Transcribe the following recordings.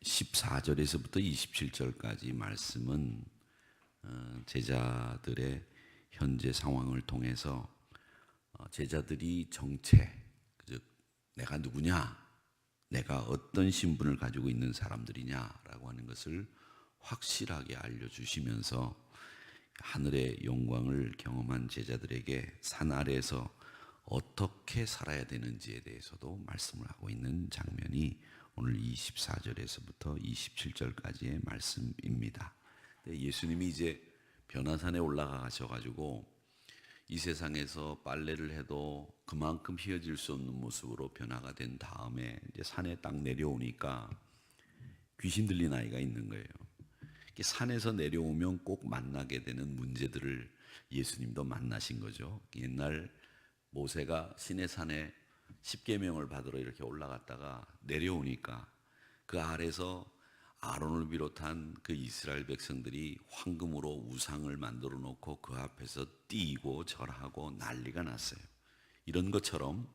14절에서부터 27절까지 말씀은 제자들의 현재 상황을 통해서 제자들이 정체, 즉 내가 누구냐, 내가 어떤 신분을 가지고 있는 사람들이냐라고 하는 것을 확실하게 알려주시면서 하늘의 영광을 경험한 제자들에게 산 아래에서 어떻게 살아야 되는지에 대해서도 말씀을 하고 있는 장면이 오늘 24절에서부터 27절까지의 말씀입니다. 예수님이 이제 변화산에 올라가셔가지고 이 세상에서 빨래를 해도 그만큼 휘어질 수 없는 모습으로 변화가 된 다음에 이제 산에 딱 내려오니까 귀신 들린 아이가 있는 거예요. 산에서 내려오면 꼭 만나게 되는 문제들을 예수님도 만나신 거죠. 옛날 모세가 시내산에 십계명을 받으러 이렇게 올라갔다가 내려오니까 그 아래서 아론을 비롯한 그 이스라엘 백성들이 황금으로 우상을 만들어 놓고 그 앞에서 뛰고 절하고 난리가 났어요. 이런 것처럼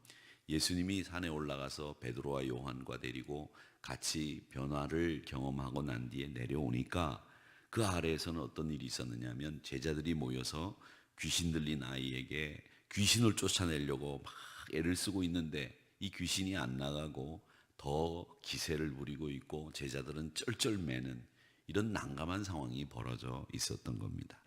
예수님이 산에 올라가서 베드로와 요한과 데리고 같이 변화를 경험하고 난 뒤에 내려오니까 그 아래에서는 어떤 일이 있었느냐면 제자들이 모여서 귀신 들린 아이에게 귀신을 쫓아내려고 막 애를 쓰고 있는데 이 귀신이 안 나가고 더 기세를 부리고 있고 제자들은 쩔쩔매는 이런 난감한 상황이 벌어져 있었던 겁니다.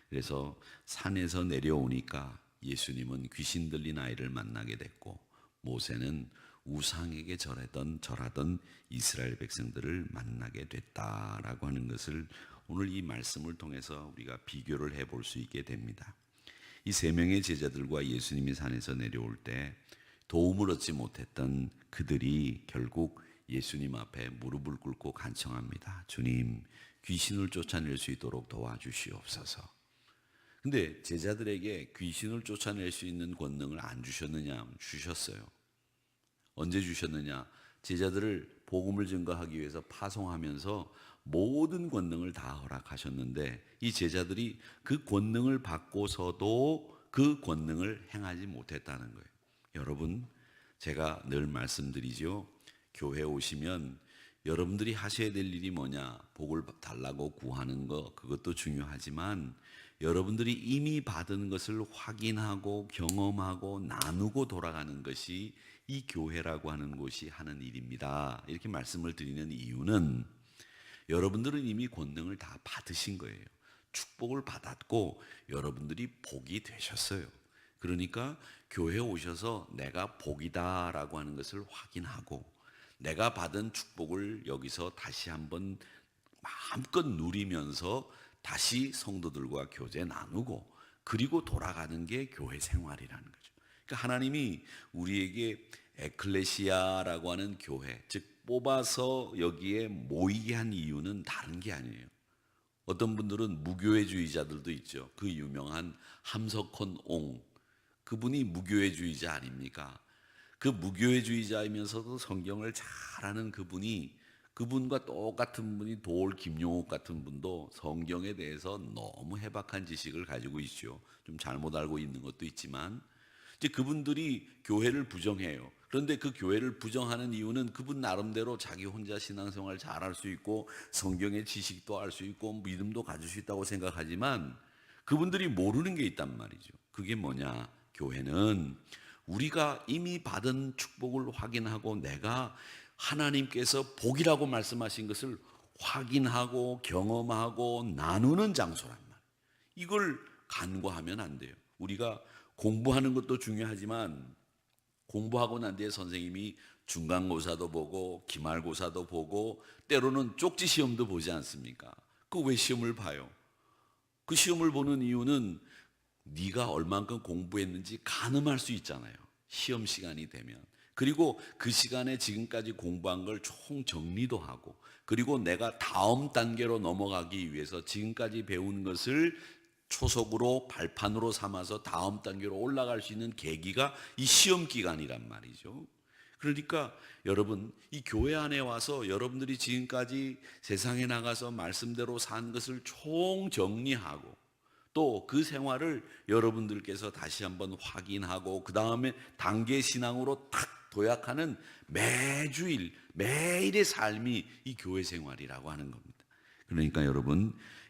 그래서 산에서 내려오니까 예수님은 귀신 들린 아이를 만나게 됐고 모세는 우상에게 절하던 이스라엘 백성들을 만나게 됐다라고 하는 것을 오늘 이 말씀을 통해서 우리가 비교를 해볼 수 있게 됩니다. 이 세 명의 제자들과 예수님이 산에서 내려올 때 도움을 얻지 못했던 그들이 결국 예수님 앞에 무릎을 꿇고 간청합니다. 주님, 귀신을 쫓아낼 수 있도록 도와주시옵소서. 근데 제자들에게 귀신을 쫓아낼 수 있는 권능을 안 주셨느냐? 주셨어요. 언제 주셨느냐? 제자들을 복음을 증거하기 위해서 파송하면서 모든 권능을 다 허락하셨는데 이 제자들이 그 권능을 받고서도 그 권능을 행하지 못했다는 거예요. 여러분, 제가 늘 말씀드리죠. 교회 오시면 여러분들이 하셔야 될 일이 뭐냐? 복을 달라고 구하는 거, 그것도 중요하지만 여러분들이 이미 받은 것을 확인하고 경험하고 나누고 돌아가는 것이 이 교회라고 하는 곳이 하는 일입니다. 이렇게 말씀을 드리는 이유는 여러분들은 이미 권능을 다 받으신 거예요. 축복을 받았고 여러분들이 복이 되셨어요. 그러니까 교회에 오셔서 내가 복이다라고 하는 것을 확인하고 내가 받은 축복을 여기서 다시 한번 마음껏 누리면서 다시 성도들과 교제 나누고 그리고 돌아가는 게 교회 생활이라는 거죠. 그러니까 하나님이 우리에게 에클레시아라고 하는 교회, 즉 뽑아서 여기에 모이게 한 이유는 다른 게 아니에요. 어떤 분들은 무교회주의자들도 있죠. 그 유명한 함석헌 옹, 그분이 무교회주의자 아닙니까? 그 무교회주의자이면서도 성경을 잘 아는 그분과 똑같은 분이 도올 김용옥 같은 분도 성경에 대해서 너무 해박한 지식을 가지고 있죠. 좀 잘못 알고 있는 것도 있지만 이제 그분들이 교회를 부정해요. 그런데 그 교회를 부정하는 이유는 그분 나름대로 자기 혼자 신앙생활 잘할 수 있고 성경의 지식도 알 수 있고 믿음도 가질 수 있다고 생각하지만 그분들이 모르는 게 있단 말이죠. 그게 뭐냐? 교회는 우리가 이미 받은 축복을 확인하고 내가 하나님께서 복이라고 말씀하신 것을 확인하고 경험하고 나누는 장소란 말이에요. 이걸 간과하면 안 돼요. 우리가 공부하는 것도 중요하지만 공부하고 난 뒤에 선생님이 중간고사도 보고 기말고사도 보고 때로는 쪽지 시험도 보지 않습니까? 그 왜 시험을 봐요? 그 시험을 보는 이유는 네가 얼만큼 공부했는지 가늠할 수 있잖아요. 시험 시간이 되면. 그리고 그 시간에 지금까지 공부한 걸 총 정리도 하고 그리고 내가 다음 단계로 넘어가기 위해서 지금까지 배운 것을 초석으로 발판으로 삼아서 다음 단계로 올라갈 수 있는 계기가 이 시험 기간이란 말이죠. 그러니까 여러분 이 교회 안에 와서 여러분들이 지금까지 세상에 나가서 말씀대로 산 것을 총 정리하고 또 그 생활을 여러분들께서 다시 한번 확인하고 그 다음에 단계 신앙으로 탁 도약하는 매주일, 매일의 삶이 이 교회 생활이라고 하는 겁니다. 그러니까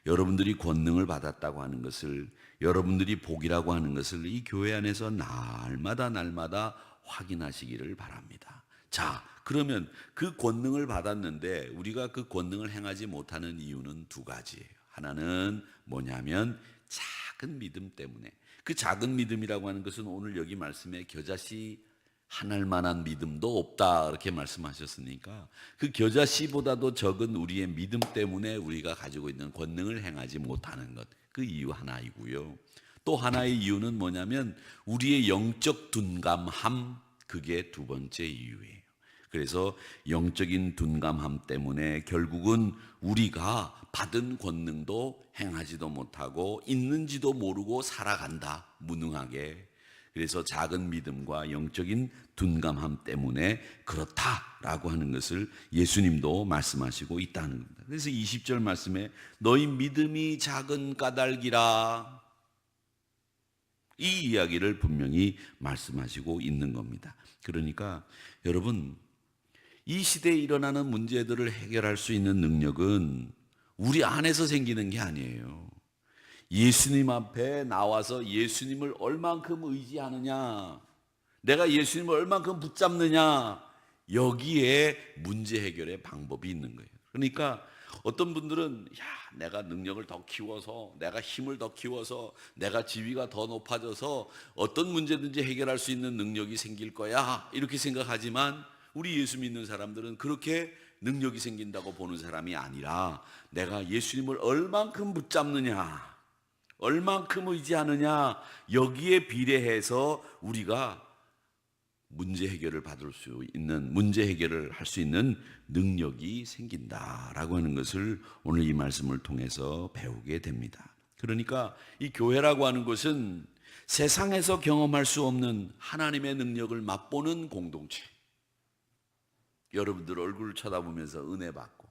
여러분들이 권능을 받았다고 하는 것을, 여러분들이 복이라고 하는 것을 이 교회 안에서 날마다 확인하시기를 바랍니다. 자, 그러면 그 권능을 받았는데 우리가 그 권능을 행하지 못하는 이유는 두 가지예요. 하나는 뭐냐면 작은 믿음 때문에. 그 작은 믿음이라고 하는 것은 오늘 여기 말씀에 겨자씨 하나일 만한 믿음도 없다 이렇게 말씀하셨으니까 그 겨자씨보다도 적은 우리의 믿음 때문에 우리가 가지고 있는 권능을 행하지 못하는 것, 그 이유 하나이고요. 또 하나의 이유는 뭐냐면 우리의 영적 둔감함, 그게 두 번째 이유예요. 그래서 영적인 둔감함 때문에 결국은 우리가 받은 권능도 행하지도 못하고 있는지도 모르고 살아간다, 무능하게. 그래서 작은 믿음과 영적인 둔감함 때문에 그렇다라고 하는 것을 예수님도 말씀하시고 있다는 겁니다. 그래서 20절 말씀에 너희 믿음이 작은 까닭이라, 이 이야기를 분명히 말씀하시고 있는 겁니다. 그러니까 여러분, 이 시대에 일어나는 문제들을 해결할 수 있는 능력은 우리 안에서 생기는 게 아니에요. 예수님 앞에 나와서 예수님을 얼만큼 의지하느냐, 내가 예수님을 얼만큼 붙잡느냐, 여기에 문제 해결의 방법이 있는 거예요. 그러니까 어떤 분들은 내가 능력을 더 키워서, 내가 힘을 더 키워서, 내가 지위가 더 높아져서 어떤 문제든지 해결할 수 있는 능력이 생길 거야, 이렇게 생각하지만 우리 예수 믿는 사람들은 그렇게 능력이 생긴다고 보는 사람이 아니라 내가 예수님을 얼만큼 붙잡느냐, 얼만큼 의지하느냐, 여기에 비례해서 우리가 문제 해결을 받을 수 있는, 문제 해결을 할 수 있는 능력이 생긴다라고 하는 것을 오늘 이 말씀을 통해서 배우게 됩니다. 그러니까 이 교회라고 하는 것은 세상에서 경험할 수 없는 하나님의 능력을 맛보는 공동체. 여러분들 얼굴을 쳐다보면서 은혜 받고,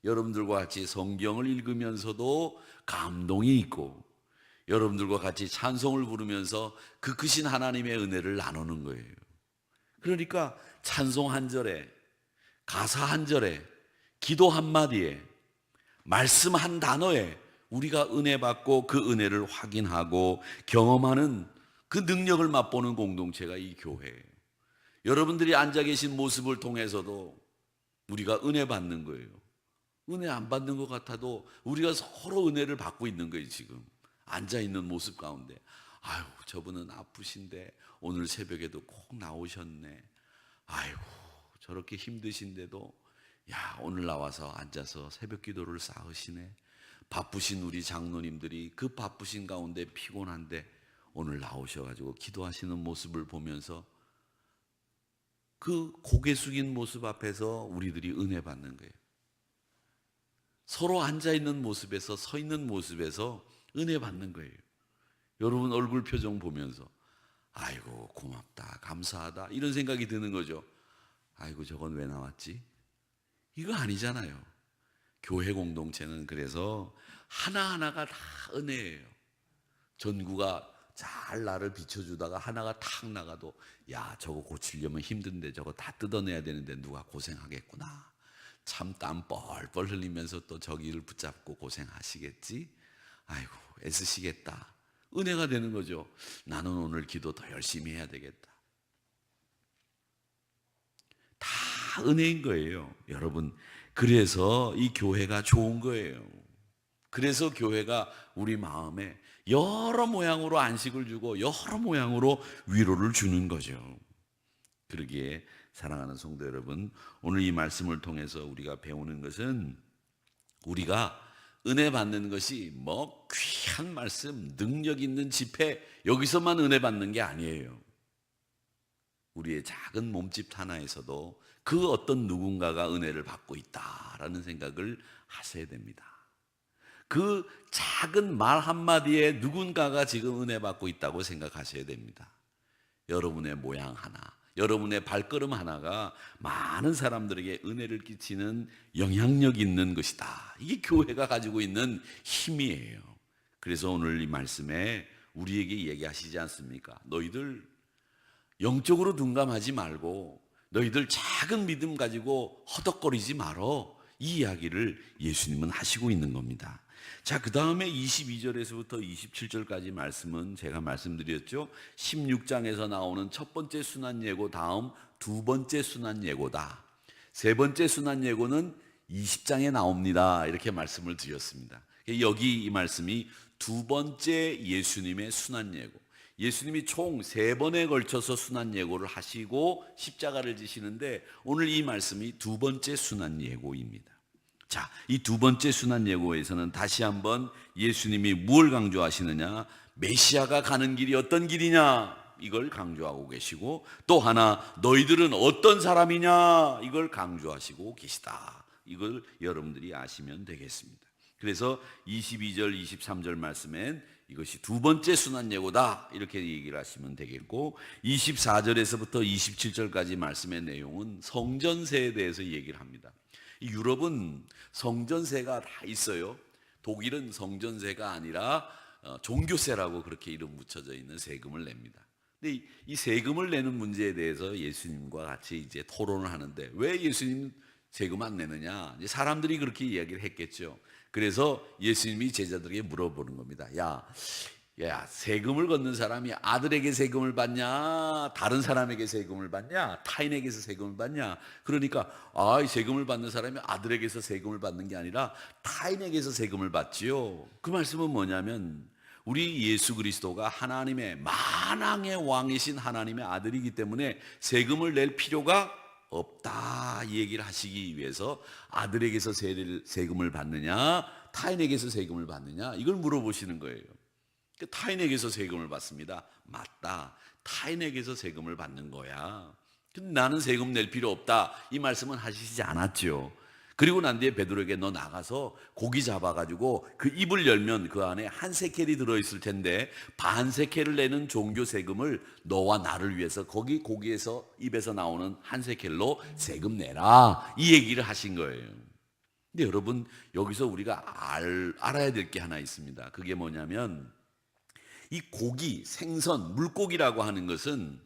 여러분들과 같이 성경을 읽으면서도 감동이 있고, 여러분들과 같이 찬송을 부르면서 그 크신 하나님의 은혜를 나누는 거예요. 그러니까 찬송 한 절에, 가사 한 절에, 기도 한 마디에, 말씀 한 단어에 우리가 은혜 받고 그 은혜를 확인하고 경험하는 그 능력을 맛보는 공동체가 이 교회예요. 여러분들이 앉아 계신 모습을 통해서도 우리가 은혜 받는 거예요. 은혜 안 받는 것 같아도 우리가 서로 은혜를 받고 있는 거예요. 지금 앉아 있는 모습 가운데, 아유, 저분은 아프신데 오늘 새벽에도 꼭 나오셨네. 아이고, 저렇게 힘드신데도 오늘 나와서 앉아서 새벽 기도를 쌓으시네. 바쁘신 우리 장로님들이 그 바쁘신 가운데 피곤한데 오늘 나오셔가지고 기도하시는 모습을 보면서 그 고개 숙인 모습 앞에서 우리들이 은혜 받는 거예요. 서로 앉아있는 모습에서, 서 있는 모습에서 은혜 받는 거예요. 여러분 얼굴 표정 보면서 아이고 고맙다, 감사하다, 이런 생각이 드는 거죠. 아이고 저건 왜 나왔지? 이거 아니잖아요. 교회 공동체는 그래서 하나하나가 다 은혜예요. 전구가 잘 나를 비춰주다가 하나가 탁 나가도 저거 고치려면 힘든데 저거 다 뜯어내야 되는데 누가 고생하겠구나. 참 땀 뻘뻘 흘리면서 또 저기를 붙잡고 고생하시겠지? 아이고 애쓰시겠다. 은혜가 되는 거죠. 나는 오늘 기도 더 열심히 해야 되겠다. 다 은혜인 거예요, 여러분. 그래서 이 교회가 좋은 거예요. 그래서 교회가 우리 마음에 여러 모양으로 안식을 주고 여러 모양으로 위로를 주는 거죠. 그러기에 사랑하는 성도 여러분, 오늘 이 말씀을 통해서 우리가 배우는 것은 우리가 은혜 받는 것이 뭐 귀한 말씀, 능력 있는 집회, 여기서만 은혜 받는 게 아니에요. 우리의 작은 몸집 하나에서도 그 어떤 누군가가 은혜를 받고 있다라는 생각을 하셔야 됩니다. 그 작은 말 한마디에 누군가가 지금 은혜 받고 있다고 생각하셔야 됩니다. 여러분의 모양 하나, 여러분의 발걸음 하나가 많은 사람들에게 은혜를 끼치는 영향력 있는 것이다. 이게 교회가 가지고 있는 힘이에요. 그래서 오늘 이 말씀에 우리에게 얘기하시지 않습니까? 너희들 영적으로 둔감하지 말고 너희들 작은 믿음 가지고 허덕거리지 말어. 이 이야기를 예수님은 하시고 있는 겁니다. 자, 그 다음에 22절에서부터 27절까지 말씀은 제가 말씀드렸죠. 16장에서 나오는 첫 번째 순환 예고 다음 두 번째 순환 예고다. 세 번째 순환 예고는 20장에 나옵니다. 이렇게 말씀을 드렸습니다. 여기 이 말씀이 두 번째 예수님의 순환 예고. 예수님이 총 3번에 걸쳐서 순환 예고를 하시고 십자가를 지시는데 오늘 이 말씀이 두 번째 순환 예고입니다. 자, 이 두 번째 순환 예고에서는 다시 한번 예수님이 무엇을 강조하시느냐? 메시아가 가는 길이 어떤 길이냐? 이걸 강조하고 계시고, 또 하나 너희들은 어떤 사람이냐? 이걸 강조하시고 계시다. 이걸 여러분들이 아시면 되겠습니다. 그래서 22절, 23절 말씀엔 이것이 두 번째 순환 예고다 이렇게 얘기를 하시면 되겠고, 24절에서부터 27절까지 말씀의 내용은 성전세에 대해서 얘기를 합니다. 유럽은 성전세가 다 있어요. 독일은 성전세가 아니라 종교세라고 그렇게 이름 붙여져 있는 세금을 냅니다. 근데 이 세금을 내는 문제에 대해서 예수님과 같이 이제 토론을 하는데, 왜 예수님 세금 안 내느냐? 이제 사람들이 그렇게 이야기를 했겠죠. 그래서 예수님이 제자들에게 물어보는 겁니다. 야, 세금을 걷는 사람이 아들에게 세금을 받냐? 다른 사람에게 세금을 받냐? 타인에게서 세금을 받냐? 그러니까 이 세금을 받는 사람이 아들에게서 세금을 받는 게 아니라 타인에게서 세금을 받지요. 그 말씀은 뭐냐면 우리 예수 그리스도가 하나님의 만왕의 왕이신 하나님의 아들이기 때문에 세금을 낼 필요가 없다, 이 얘기를 하시기 위해서 아들에게서 세금을 받느냐 타인에게서 세금을 받느냐 이걸 물어보시는 거예요. 타인에게서 세금을 받습니다. 맞다, 타인에게서 세금을 받는 거야. 근데 나는 세금 낼 필요 없다, 이 말씀은 하시지 않았죠. 그리고 난 뒤에 베드로에게 너 나가서 고기 잡아가지고 그 입을 열면 그 안에 한 세켈이 들어있을 텐데 반 세켈을 내는 종교 세금을 너와 나를 위해서 거기 고기에서 입에서 나오는 한 세켈로 세금 내라, 이 얘기를 하신 거예요. 근데 여러분, 여기서 우리가 알아야 될 게 하나 있습니다. 그게 뭐냐면 이 고기, 생선, 물고기라고 하는 것은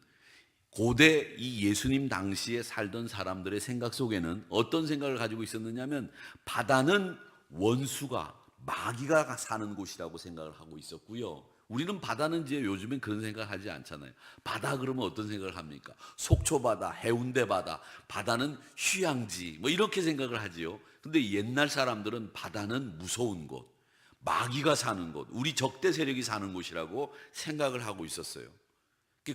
고대 이 예수님 당시에 살던 사람들의 생각 속에는 어떤 생각을 가지고 있었느냐면 바다는 원수가, 마귀가 사는 곳이라고 생각을 하고 있었고요. 우리는 바다는 이제 요즘엔 그런 생각을 하지 않잖아요. 바다 그러면 어떤 생각을 합니까? 속초바다, 해운대 바다, 바다는 휴양지 뭐 이렇게 생각을 하지요. 근데 옛날 사람들은 바다는 무서운 곳, 마귀가 사는 곳, 우리 적대 세력이 사는 곳이라고 생각을 하고 있었어요.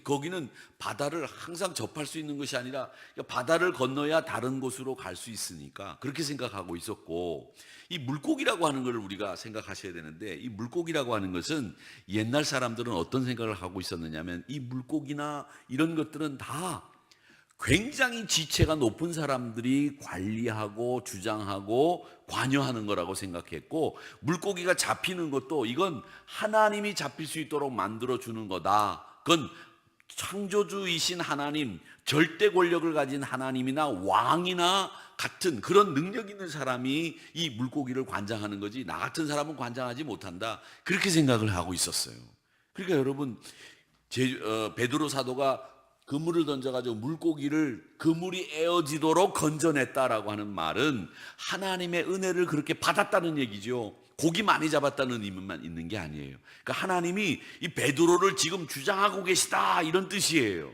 거기는 바다를 항상 접할 수 있는 것이 아니라 바다를 건너야 다른 곳으로 갈 수 있으니까 그렇게 생각하고 있었고, 이 물고기라고 하는 걸 우리가 생각하셔야 되는데, 이 물고기라고 하는 것은 옛날 사람들은 어떤 생각을 하고 있었느냐면 이 물고기나 이런 것들은 다 굉장히 지체가 높은 사람들이 관리하고 주장하고 관여하는 거라고 생각했고, 물고기가 잡히는 것도 이건 하나님이 잡힐 수 있도록 만들어주는 거다. 그건 창조주이신 하나님, 절대 권력을 가진 하나님이나 왕이나 같은 그런 능력 있는 사람이 이 물고기를 관장하는 거지 나 같은 사람은 관장하지 못한다, 그렇게 생각을 하고 있었어요. 그러니까 여러분, 베드로 사도가 그물을 던져가지고 물고기를 그물이 에어지도록 건져냈다라고 하는 말은 하나님의 은혜를 그렇게 받았다는 얘기죠. 고기 많이 잡았다는 의미만 있는 게 아니에요. 그러니까 하나님이 이 베드로를 지금 주장하고 계시다, 이런 뜻이에요.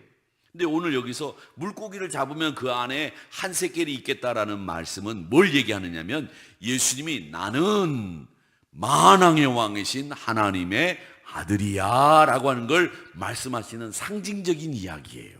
근데 오늘 여기서 물고기를 잡으면 그 안에 한 세겔이 있겠다라는 말씀은 뭘 얘기하느냐면 예수님이 나는 만왕의 왕이신 하나님의 아들이야 라고 하는 걸 말씀하시는 상징적인 이야기예요.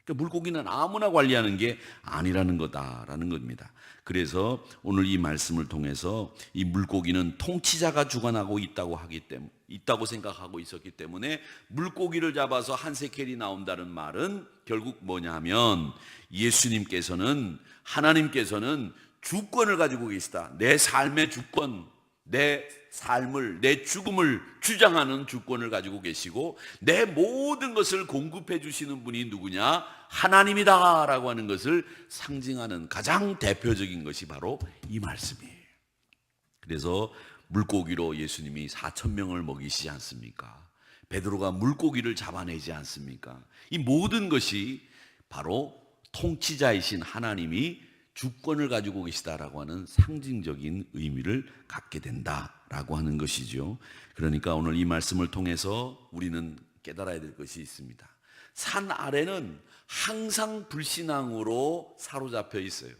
그러니까 물고기는 아무나 관리하는 게 아니라는 거다라는 겁니다. 그래서 오늘 이 말씀을 통해서 이 물고기는 통치자가 주관하고 있다고 생각하고 있었기 때문에 물고기를 잡아서 한 세켈이 나온다는 말은 결국 뭐냐면 예수님께서는, 하나님께서는 주권을 가지고 계시다. 내 삶의 주권, 내 삶을, 내 죽음을 주장하는 주권을 가지고 계시고 내 모든 것을 공급해 주시는 분이 누구냐? 하나님이다 라고 하는 것을 상징하는 가장 대표적인 것이 바로 이 말씀이에요. 그래서 물고기로 예수님이 4,000명을 먹이시지 않습니까? 베드로가 물고기를 잡아내지 않습니까? 이 모든 것이 바로 통치자이신 하나님이 주권을 가지고 계시다라고 하는 상징적인 의미를 갖게 된다라고 하는 것이죠. 그러니까 오늘 이 말씀을 통해서 우리는 깨달아야 될 것이 있습니다. 산 아래는 항상 불신앙으로 사로잡혀 있어요.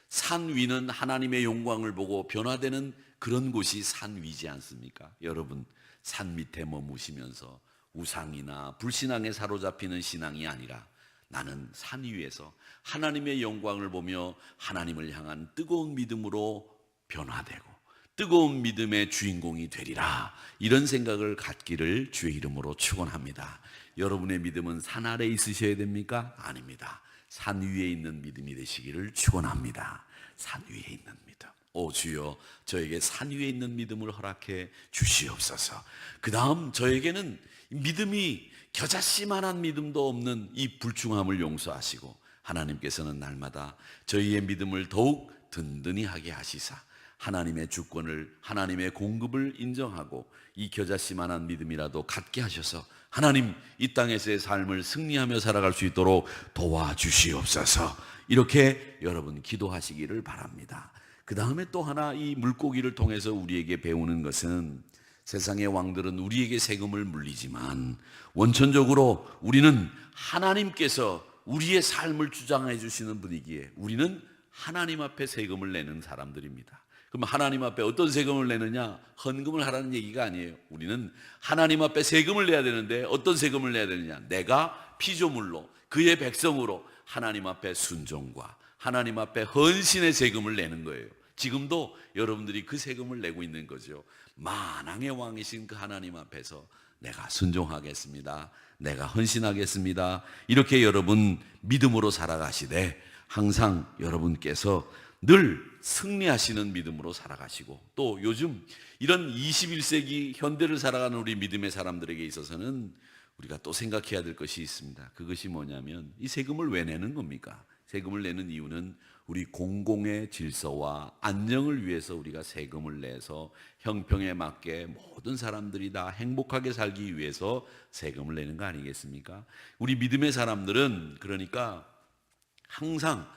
산 위는 하나님의 영광을 보고 변화되는 그런 곳이 산 위지 않습니까? 여러분, 산 밑에 머무시면서 우상이나 불신앙에 사로잡히는 신앙이 아니라 나는 산 위에서 하나님의 영광을 보며 하나님을 향한 뜨거운 믿음으로 변화되고 뜨거운 믿음의 주인공이 되리라, 이런 생각을 갖기를 주의 이름으로 축원합니다. 여러분의 믿음은 산 아래 있으셔야 됩니까? 아닙니다. 산 위에 있는 믿음이 되시기를 축원합니다. 산 위에 있는 믿음. 오 주여, 저에게 산 위에 있는 믿음을 허락해 주시옵소서. 그 다음 저에게는 믿음이 겨자씨만한 믿음도 없는 이 불충함을 용서하시고 하나님께서는 날마다 저희의 믿음을 더욱 든든히 하게 하시사 하나님의 주권을, 하나님의 공급을 인정하고 이 겨자씨만한 믿음이라도 갖게 하셔서 하나님, 이 땅에서의 삶을 승리하며 살아갈 수 있도록 도와주시옵소서. 이렇게 여러분 기도하시기를 바랍니다. 그 다음에 또 하나, 이 물고기를 통해서 우리에게 배우는 것은 세상의 왕들은 우리에게 세금을 물리지만 원천적으로 우리는 하나님께서 우리의 삶을 주장해 주시는 분이기에 우리는 하나님 앞에 세금을 내는 사람들입니다. 그럼 하나님 앞에 어떤 세금을 내느냐? 헌금을 하라는 얘기가 아니에요. 우리는 하나님 앞에 세금을 내야 되는데 어떤 세금을 내야 되느냐? 내가 피조물로 그의 백성으로 하나님 앞에 순종과 하나님 앞에 헌신의 세금을 내는 거예요. 지금도 여러분들이 그 세금을 내고 있는 거죠. 만왕의 왕이신 그 하나님 앞에서 내가 순종하겠습니다, 내가 헌신하겠습니다, 이렇게 여러분 믿음으로 살아가시되 항상 여러분께서 늘 승리하시는 믿음으로 살아가시고, 또 요즘 이런 21세기 현대를 살아가는 우리 믿음의 사람들에게 있어서는 우리가 또 생각해야 될 것이 있습니다. 그것이 뭐냐면 이 세금을 왜 내는 겁니까? 세금을 내는 이유는 우리 공공의 질서와 안녕을 위해서 우리가 세금을 내서 형평에 맞게 모든 사람들이 다 행복하게 살기 위해서 세금을 내는 거 아니겠습니까? 우리 믿음의 사람들은 그러니까 항상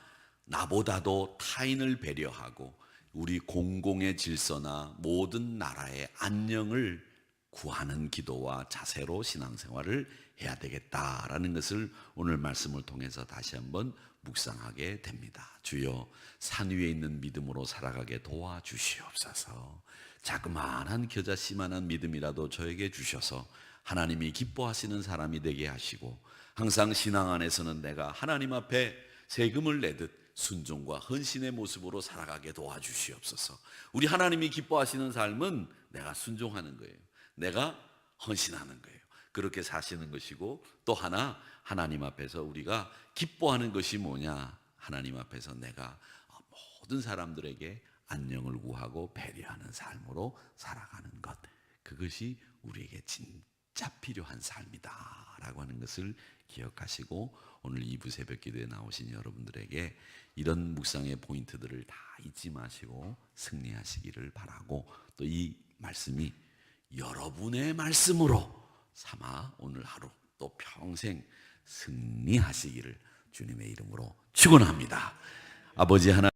나보다도 타인을 배려하고 우리 공공의 질서나 모든 나라의 안녕을 구하는 기도와 자세로 신앙생활을 해야 되겠다라는 것을 오늘 말씀을 통해서 다시 한번 묵상하게 됩니다. 주여, 산 위에 있는 믿음으로 살아가게 도와주시옵소서. 자그마한 겨자씨만한 믿음이라도 저에게 주셔서 하나님이 기뻐하시는 사람이 되게 하시고, 항상 신앙 안에서는 내가 하나님 앞에 세금을 내듯 순종과 헌신의 모습으로 살아가게 도와주시옵소서. 우리 하나님이 기뻐하시는 삶은 내가 순종하는 거예요. 내가 헌신하는 거예요. 그렇게 사시는 것이고, 또 하나 하나님 앞에서 우리가 기뻐하는 것이 뭐냐? 하나님 앞에서 내가 모든 사람들에게 안녕을 구하고 배려하는 삶으로 살아가는 것, 그것이 우리에게 진짜 필요한 삶이다 라고 하는 것을 기억하시고, 오늘 2부 새벽 기도에 나오신 여러분들에게 이런 묵상의 포인트들을 다 잊지 마시고 승리하시기를 바라고, 또 이 말씀이 여러분의 말씀으로 삼아 오늘 하루 또 평생 승리하시기를 주님의 이름으로 축원합니다. 아버지 하나님,